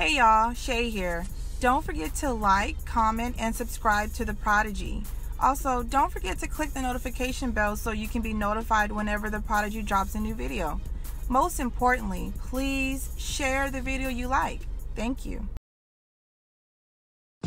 Hey y'all, Shay here. Don't forget to like, comment, and subscribe to The Prodigy. Also, don't forget to click the notification bell so you can be notified whenever The Prodigy drops a new video. Most importantly, please share the video you like. Thank you.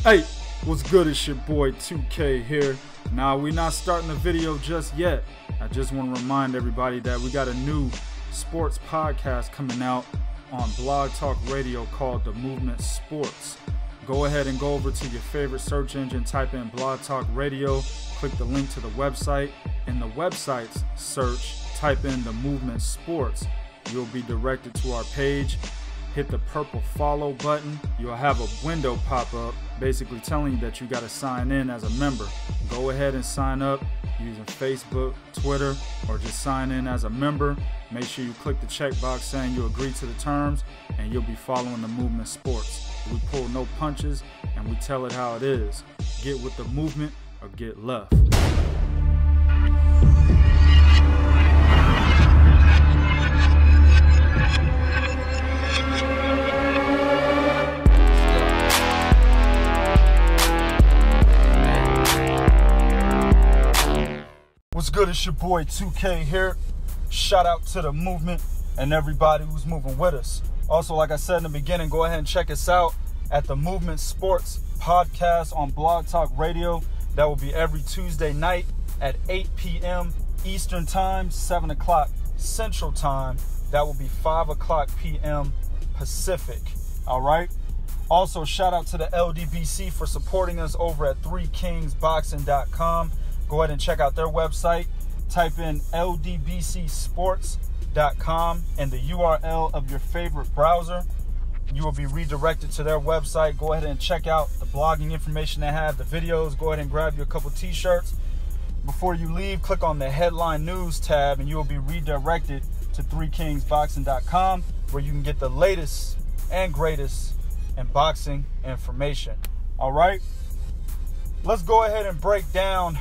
Hey, what's good? It's your boy 2K here. Now, we're not starting the video just yet. I just want to remind everybody that we got a new sports podcast coming out on Blog Talk Radio called The Movement Sports. Go ahead and go over to your favorite search engine, type in Blog Talk Radio, click the link to the website. In the website's search, type in The Movement Sports. You'll be directed to our page. Hit the purple follow button. You'll have a window pop up basically telling you that you got to sign in as a member. Go ahead and sign up using Facebook, Twitter, or just sign in as a member. Make sure you click the checkbox saying you agree to the terms, and you'll be following The Movement Sports. We pull no punches, and we tell it how it is. Get with the movement or get left. What's good? It's your boy 2K here. Shout out to the movement and everybody who's moving with us. Also, like I said in the beginning, go ahead and check us out at the Movement Sports Podcast on Blog Talk Radio. That will be every Tuesday night at 8 p.m. Eastern Time, 7 o'clock Central Time. That will be 5 o'clock p.m. Pacific. All right? Also, shout out to the LDBC for supporting us over at 3kingsboxing.com. Go ahead and check out their website. Type in ldbcsports.com and the URL of your favorite browser. You will be redirected to their website. Go ahead and check out the blogging information they have, the videos. Go ahead and grab you a couple t-shirts. Before you leave, click on the headline news tab and you will be redirected to 3kingsboxing.com, where you can get the latest and greatest in boxing information. All right, let's go ahead and break down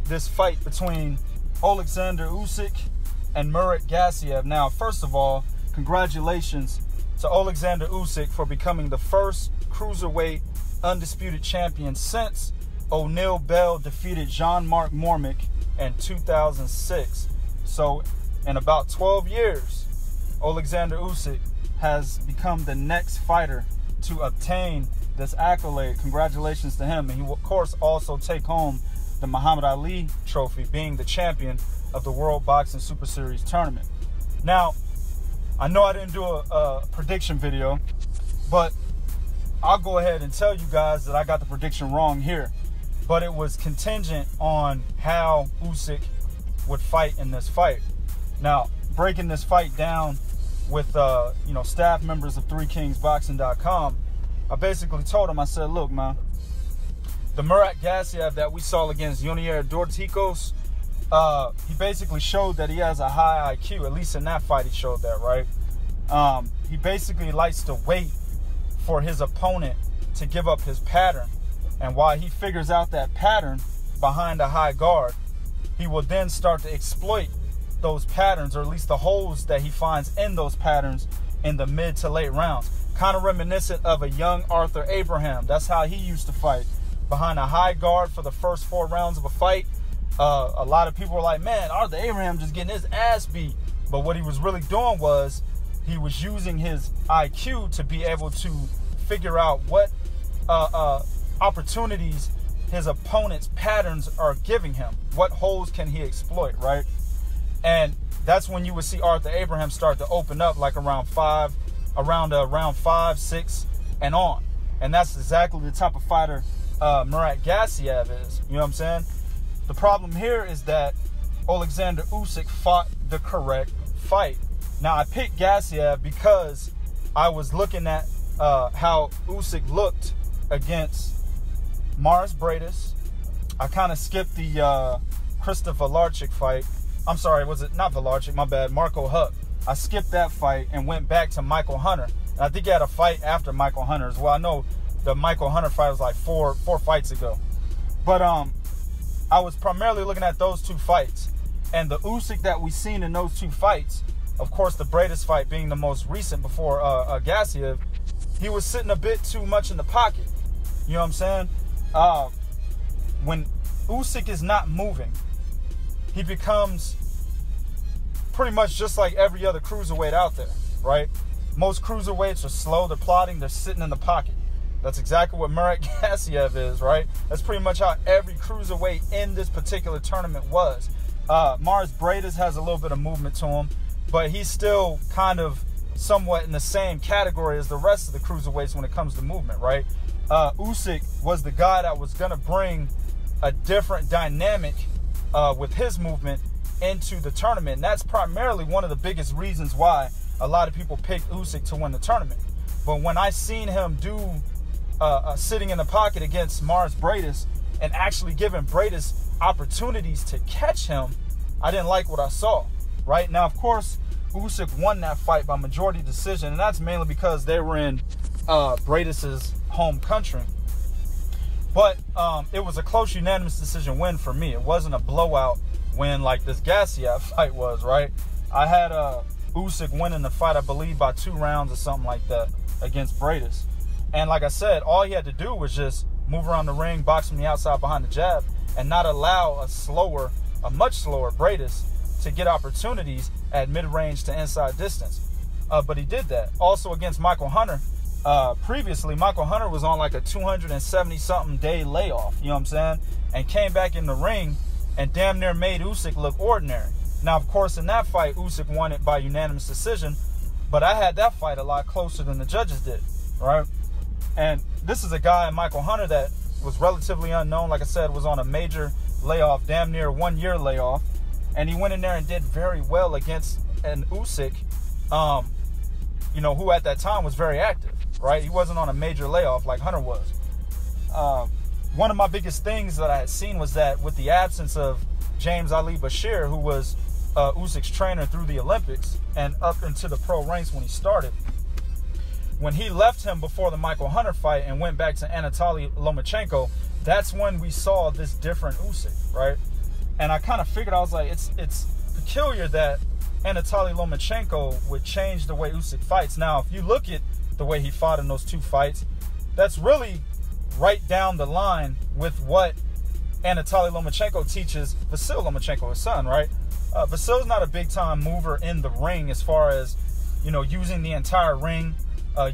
this fight between Oleksandr Usyk and Murat Gassiev. Now, first of all, congratulations to Oleksandr Usyk for becoming the first Cruiserweight Undisputed champion since O'Neal Bell defeated Jean-Marc Mormick in 2006. So, in about 12 years, Oleksandr Usyk has become the next fighter to obtain this accolade. Congratulations to him. And he will, of course, also take home the Muhammad Ali trophy, being the champion of the World Boxing Super Series tournament. Now, I know I didn't do a prediction video, but I'll go ahead and tell you guys that I got the prediction wrong here. But it was contingent on how Usyk would fight in this fight. Now, breaking this fight down with staff members of 3kingsboxing.com, I basically told him, I said, look, man, the Murat Gassiev that we saw against Junior Dorticos, he basically showed that he has a high IQ. At least in that fight, he showed that, right? He basically likes to wait for his opponent to give up his pattern. And while he figures out that pattern behind a high guard, he will then start to exploit those patterns, or at least the holes that he finds in those patterns in the mid to late rounds. Kind of reminiscent of a young Arthur Abraham. That's how he used to fight, behind a high guard for the first 4 rounds of a fight. A lot of people were like, man, Arthur Abraham just getting his ass beat. But what he was really doing was he was using his IQ to be able to figure out what opportunities his opponent's patterns are giving him. What holes can he exploit, right? And that's when you would see Arthur Abraham start to open up, like around 5, 6, and on. And that's exactly the type of fighter Murat Gassiev is. You know what I'm saying? The problem here is that Oleksandr Usyk fought the correct fight. Now, I picked Gassiev because I was looking at how Usyk looked against Mars Bradis. I kind of skipped the Krzysztof Walarczyk fight. I'm sorry, was it not Walarczyk? My bad. Marco Huck. I skipped that fight and went back to Michael Hunter. And I think he had a fight after Michael Hunter as well. I know the Michael Hunter fight was like four fights ago. But I was primarily looking at those 2 fights. And the Usyk that we seen in those 2 fights, of course, the Bradis fight being the most recent before Gassiev, he was sitting a bit too much in the pocket. You know what I'm saying? When Usyk is not moving, he becomes pretty much just like every other cruiserweight out there, right? Most cruiserweights are slow, they're plodding, they're sitting in the pocket. That's exactly what Murat Gassiev is, right? That's pretty much how every cruiserweight in this particular tournament was. Mars Bredas has a little bit of movement to him, but he's still kind of somewhat in the same category as the rest of the cruiserweights when it comes to movement, right? Usyk was the guy that was going to bring a different dynamic with his movement into the tournament. And that's primarily one of the biggest reasons why a lot of people picked Usyk to win the tournament. But when I seen him do sitting in the pocket against Mars Bredas and actually giving Bredas opportunities to catch him, I didn't like what I saw, right? Now, of course, Usyk won that fight by majority decision, and that's mainly because they were in Bredas' home country. But it was a close unanimous decision win for me. It wasn't a blowout win like this Gassiev fight was, right? I had Usyk winning the fight, I believe, by 2 rounds or something like that against Bredas. And like I said, all he had to do was just move around the ring, box from the outside behind the jab, and not allow a much slower Bredas to get opportunities at mid-range to inside distance. But he did that. Also against Michael Hunter, previously, Michael Hunter was on like a 270-something day layoff, you know what I'm saying? And came back in the ring and damn near made Usyk look ordinary. Now, of course, in that fight, Usyk won it by unanimous decision, but I had that fight a lot closer than the judges did, right? And this is a guy, Michael Hunter, that was relatively unknown. Like I said, was on a major layoff, damn near 1-year layoff. And he went in there and did very well against an Usyk, you know, who at that time was very active, right? He wasn't on a major layoff like Hunter was. One of my biggest things that I had seen was that with the absence of James Ali Bashir, who was Usyk's trainer through the Olympics and up into the pro ranks when he started, when he left him before the Michael Hunter fight and went back to Anatoly Lomachenko, that's when we saw this different Usyk, right? And I kind of figured, I was like, it's peculiar that Anatoly Lomachenko would change the way Usyk fights. Now, if you look at the way he fought in those 2 fights, that's really right down the line with what Anatoly Lomachenko teaches Vasyl Lomachenko, his son, right? Vasyl's not a big-time mover in the ring as far as, you know, using the entire ring,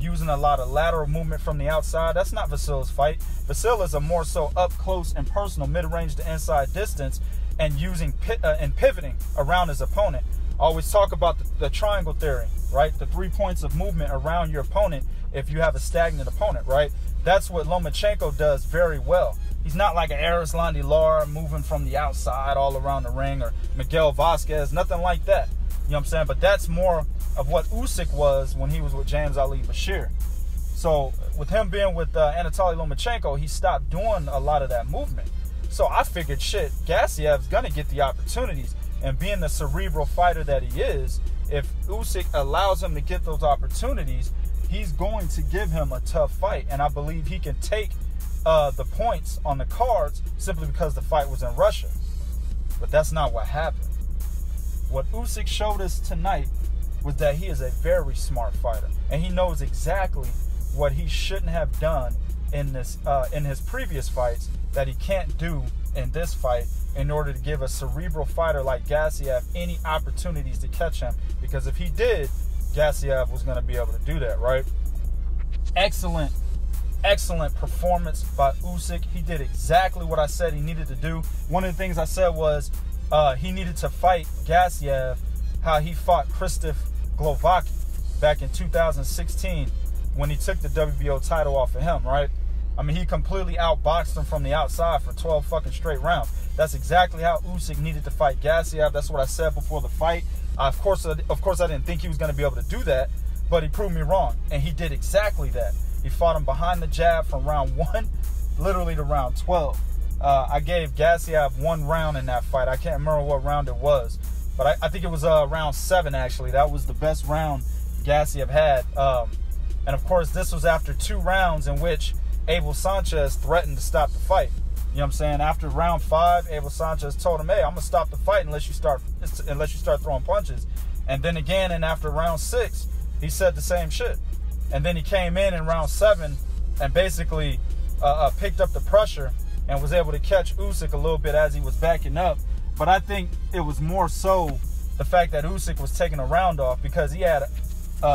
using a lot of lateral movement from the outside. That's not Vasyl's fight. Vasyl is a more so up-close and personal mid-range to inside distance and using and pivoting around his opponent. I always talk about the triangle theory, right? The 3 points of movement around your opponent if you have a stagnant opponent, right? That's what Lomachenko does very well. He's not like an Arislandi Lara moving from the outside all around the ring, or Miguel Vasquez, nothing like that. You know what I'm saying? But that's more of what Usyk was when he was with James Ali Bashir. So with him being with Anatoly Lomachenko, he stopped doing a lot of that movement. So I figured, shit, Gassiev's going to get the opportunities. And being the cerebral fighter that he is, if Usyk allows him to get those opportunities, he's going to give him a tough fight. And I believe he can take the points on the cards simply because the fight was in Russia. But that's not what happened. What Usyk showed us tonight was that he is a very smart fighter. And he knows exactly what he shouldn't have done in his previous fights that he can't do in this fight in order to give a cerebral fighter like Gassiev any opportunities to catch him. Because if he did, Gassiev was going to be able to do that, right? Excellent performance by Usyk. He did exactly what I said he needed to do. One of the things I said was he needed to fight Gassiev how he fought Krzysztof Glowacki back in 2016 when he took the WBO title off of him, right? I mean, he completely outboxed him from the outside for 12 fucking straight rounds. That's exactly how Usyk needed to fight Gassiev. That's what I said before the fight. Of course, I didn't think he was going to be able to do that, but he proved me wrong, and he did exactly that. He fought him behind the jab from round 1 literally to round 12. I gave Gassiev 1 round in that fight. I can't remember what round it was, but I think it was round 7, actually. That was the best round Gassiev had. And, of course, this was after 2 rounds in which Abel Sanchez threatened to stop the fight. You know what I'm saying? After round 5, Abel Sanchez told him, hey, I'm going to stop the fight unless you start throwing punches. And then again, and after round 6, he said the same shit. And then he came in round 7 and basically picked up the pressure and was able to catch Usyk a little bit as he was backing up. But I think it was more so the fact that Usyk was taking a round off because he had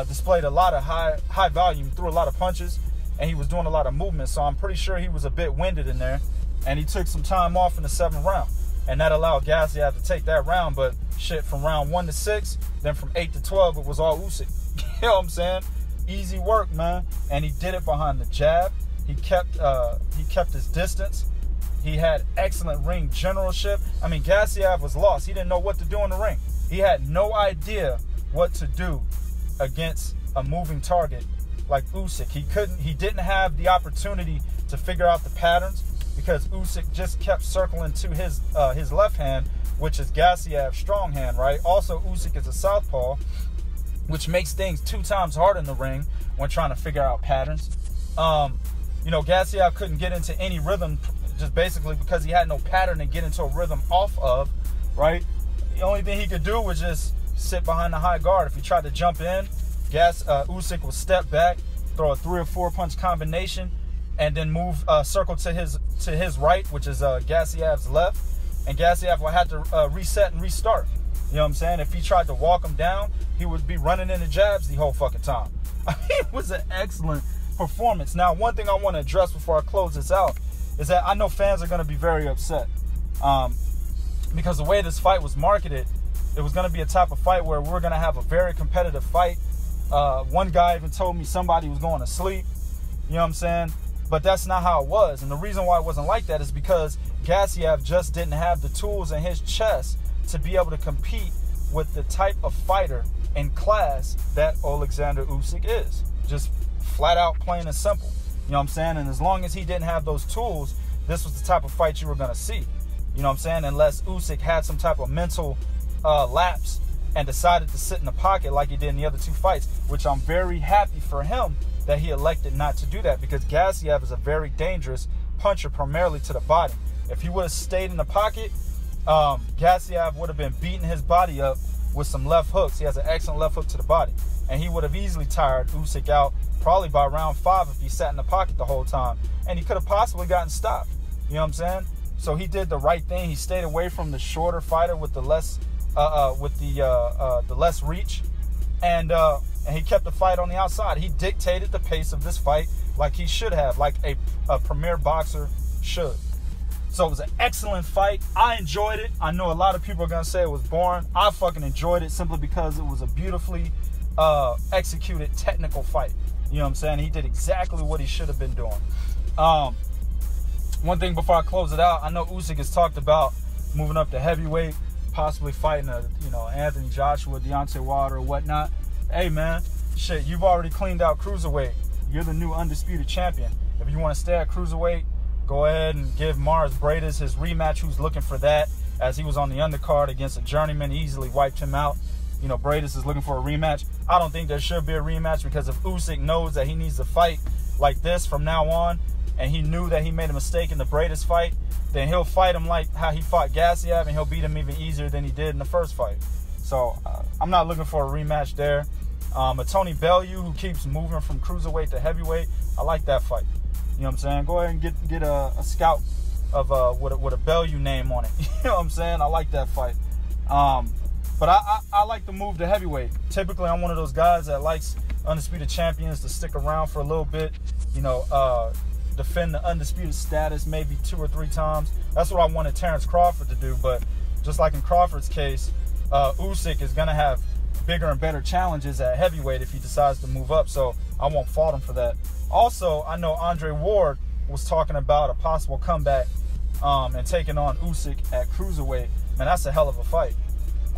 displayed a lot of high volume, threw a lot of punches, and he was doing a lot of movement. So I'm pretty sure he was a bit winded in there, and he took some time off in the 7th round. And that allowed Gassiev to take that round. But shit, from round 1 to 6, then from 8 to 12, it was all Usyk. You know what I'm saying? Easy work, man. And he did it behind the jab. He kept his distance. He had excellent ring generalship. I mean, Gassiev was lost. He didn't know what to do in the ring. He had no idea what to do against a moving target like Usyk. He didn't have the opportunity to figure out the patterns because Usyk just kept circling to his left hand, which is Gassiev's strong hand, right? Also, Usyk is a southpaw, which makes things 2 times harder in the ring when trying to figure out patterns. Gassiev couldn't get into any rhythm just basically because he had no pattern to get into a rhythm off of, right? The only thing he could do was just sit behind the high guard. If he tried to jump in, Usyk would step back, throw a 3 or 4 punch combination, and then move circle to his right, which is Gassiev's left, and Gassiev will have to reset and restart. You know what I'm saying? If he tried to walk him down, he would be running into jabs the whole fucking time. I mean, it was an excellent performance. Now, one thing I want to address before I close this out is that I know fans are going to be very upset because the way this fight was marketed, it was going to be a type of fight where we're going to have a very competitive fight. One guy even told me somebody was going to sleep. You know what I'm saying? But that's not how it was. And the reason why it wasn't like that is because Gassiev just didn't have the tools in his chest to be able to compete with the type of fighter and class that Oleksandr Usyk is. Just flat out, plain and simple. You know what I'm saying? And as long as he didn't have those tools, this was the type of fight you were going to see. You know what I'm saying? Unless Usyk had some type of mental lapse and decided to sit in the pocket like he did in the other 2 fights, which I'm very happy for him that he elected not to do that, because Gassiev is a very dangerous puncher, primarily to the body. If he would have stayed in the pocket, Gassiev would have been beating his body up with some left hooks. He has an excellent left hook to the body, and he would have easily tired Usyk out probably by round 5 if he sat in the pocket the whole time, and he could have possibly gotten stopped. You know what I'm saying? So he did the right thing. He stayed away from the shorter fighter with the less less reach, and he kept the fight on the outside. He dictated the pace of this fight like he should have, like a premier boxer should. So it was an excellent fight. I enjoyed it. I know a lot of people are going to say it was boring. I fucking enjoyed it simply because it was a beautifully executed technical fight. You know what I'm saying? He did exactly what he should have been doing. One thing before I close it out, I know Usyk has talked about moving up to heavyweight, possibly fighting Anthony Joshua, Deontay Wilder, or whatnot. Hey, man, shit, you've already cleaned out Cruiserweight. You're the new undisputed champion. If you want to stay at Cruiserweight, go ahead and give Mars Bredas his rematch, who's looking for that, as he was on the undercard against a journeyman. He easily wiped him out. You know, Bredas is looking for a rematch. I don't think there should be a rematch, because if Usyk knows that he needs to fight like this from now on, and he knew that he made a mistake in the Bredas fight, then he'll fight him like how he fought Gassiev, and he'll beat him even easier than he did in the first fight. So I'm not looking for a rematch there. A Tony Bellew who keeps moving from cruiserweight to heavyweight, I like that fight. You know what I'm saying? Go ahead and get a scout of with a Bellew name on it. You know what I'm saying? I like that fight. But I like the move to heavyweight. Typically, I'm one of those guys that likes undisputed champions to stick around for a little bit. You know, defend the undisputed status maybe 2 or 3 times. That's what I wanted Terrence Crawford to do. But just like in Crawford's case, Usyk is going to have bigger and better challenges at heavyweight if he decides to move up. So I won't fault him for that. Also, I know Andre Ward was talking about a possible comeback and taking on Usyk at cruiserweight. Man, that's a hell of a fight.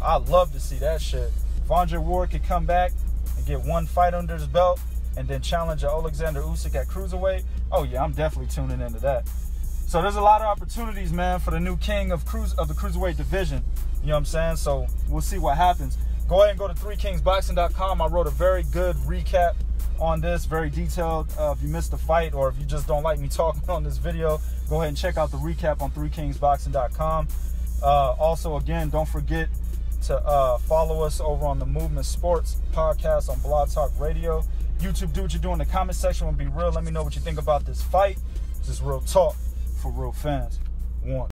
I'd love to see that shit. If Andre Ward could come back and get 1 fight under his belt and then challenge Oleksandr Usyk at cruiserweight, oh yeah, I'm definitely tuning into that. So there's a lot of opportunities, man, for the new king of the cruiserweight division. You know what I'm saying? So we'll see what happens. Go ahead and go to 3kingsboxing.com. I wrote a very good recap on this, very detailed. If you missed the fight, or if you just don't like me talking on this video, go ahead and check out the recap on 3kingsboxing.com. Also, again, don't forget to follow us over on the Movement Sports podcast on Blog Talk Radio. YouTube, do what you do in the comment section. Be real. Let me know what you think about this fight. This is real talk for real fans. One.